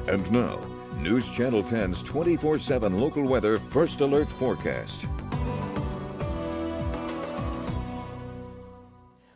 And now, News Channel 10's 24/7 local weather first alert forecast.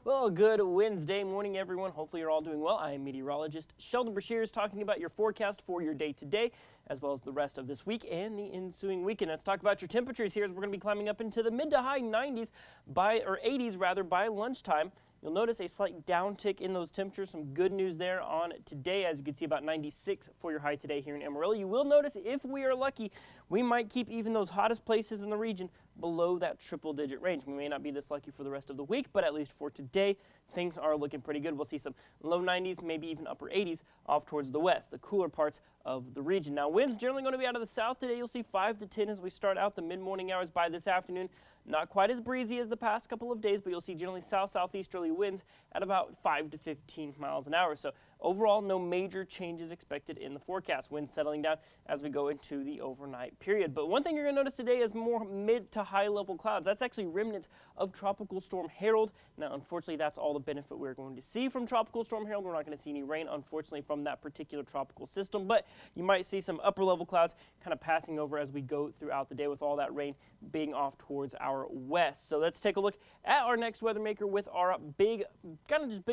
Well, good Wednesday morning, everyone. Hopefully you're all doing well. I am meteorologist Shelden talking about your forecast for your day today, as well as the rest of this week and the ensuing weekend. Let's talk about your temperatures here as we're going to be climbing up into the mid to high 90s or 80s rather by lunchtime. You'll notice a slight downtick in those temperatures. Some good news there on today. As you can see, about 96 for your high today here in Amarillo. You will notice, if we are lucky, we might keep even those hottest places in the region below that triple-digit range. We may not be this lucky for the rest of the week, but at least for today, things are looking pretty good. We'll see some low 90s, maybe even upper 80s off towards the west, the cooler parts of the region. Now, winds generally going to be out of the south today. You'll see 5 to 10 as we start out the mid-morning hours by this afternoon. Not quite as breezy as the past couple of days, but you'll see generally south-southeasterly winds at about 5 to 15 miles an hour. So overall, no major changes expected in the forecast. Winds settling down as we go into the overnight period. But one thing you're going to notice today is more mid to high level clouds. That's actually remnants of Tropical Storm Harold. Now, unfortunately, that's all the benefit we're going to see from Tropical Storm Harold. We're not going to see any rain, unfortunately, from that particular tropical system, but you might see some upper level clouds kind of passing over as we go throughout the day with all that rain being off towards our west. So let's take a look at our next weather maker with our big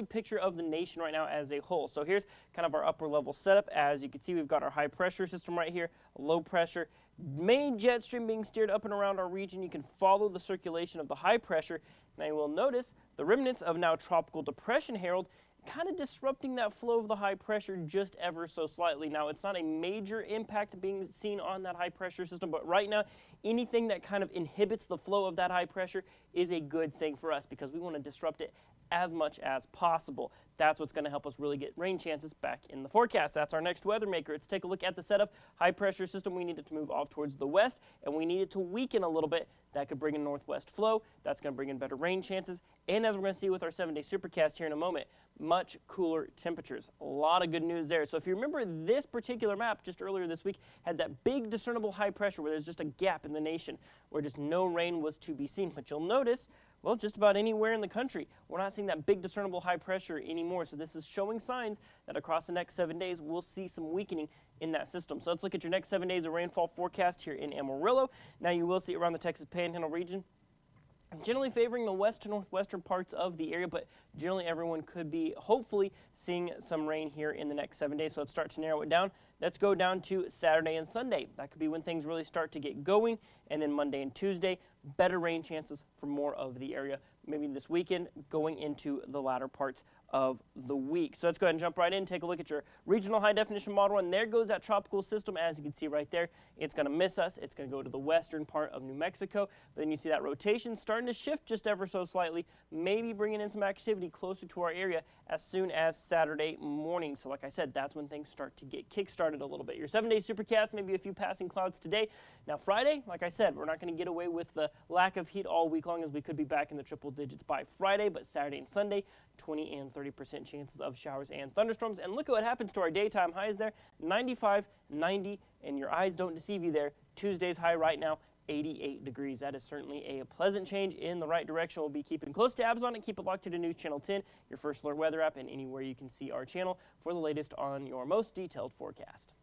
picture of the nation right now as a whole. So here's kind of our upper level setup. As you can see, we've got our high pressure system right here, a low pressure, main jet stream being steered up and around our region. You can follow the circulation of the high pressure. Now you will notice the remnants of now Tropical Depression Harold kind of disrupting that flow of the high pressure just ever so slightly. Now, it's not a major impact being seen on that high pressure system, but right now, anything that kind of inhibits the flow of that high pressure is a good thing for us because we want to disrupt it as much as possible. That's what's going to help us really get rain chances back in the forecast. That's our next weather maker. Let's take a look at the setup. High pressure system, we need it to move off towards the west, and we need it to weaken a little bit. That could bring in northwest flow. That's going to bring in better rain chances. And as we're going to see with our 7-day supercast here in a moment, much cooler temperatures. A lot of good news there. So if you remember, this particular map just earlier this week had that big discernible high pressure where there's just a gap in the nation where just no rain was to be seen. But you'll notice, well, just about anywhere in the country, we're not seeing that big discernible high pressure anymore. So this is showing signs that across the next 7 days, we'll see some weakening in that system. So let's look at your next 7 days of rainfall forecast here in Amarillo. Now you will see around the Texas Panhandle region, generally favoring the west to northwestern parts of the area, but generally everyone could be hopefully seeing some rain here in the next 7 days. So let's start to narrow it down. Let's go down to Saturday and Sunday. That could be when things really start to get going. And then Monday and Tuesday, better rain chances for more of the area. Maybe this weekend going into the latter parts of the week. So let's go ahead and jump right in, take a look at your regional high definition model, and there goes that tropical system. As you can see right there, it's going to miss us. It's going to go to the western part of New Mexico. But then you see that rotation starting to shift just ever so slightly, maybe bringing in some activity closer to our area as soon as Saturday morning. So like I said, that's when things start to get kick-started a little bit. Your 7-day supercast, maybe a few passing clouds today. Now Friday, like I said, we're not going to get away with the lack of heat all week long, as we could be back in the triple digits by Friday, but Saturday and Sunday, 20 and 30% chances of showers and thunderstorms. And look at what happens to our daytime highs there, 95, 90, and your eyes don't deceive you there. Tuesday's high right now, 88 degrees. That is certainly a pleasant change in the right direction. We'll be keeping close tabs on it. Keep it locked to News Channel 10, your first alert weather app, and anywhere you can see our channel for the latest on your most detailed forecast.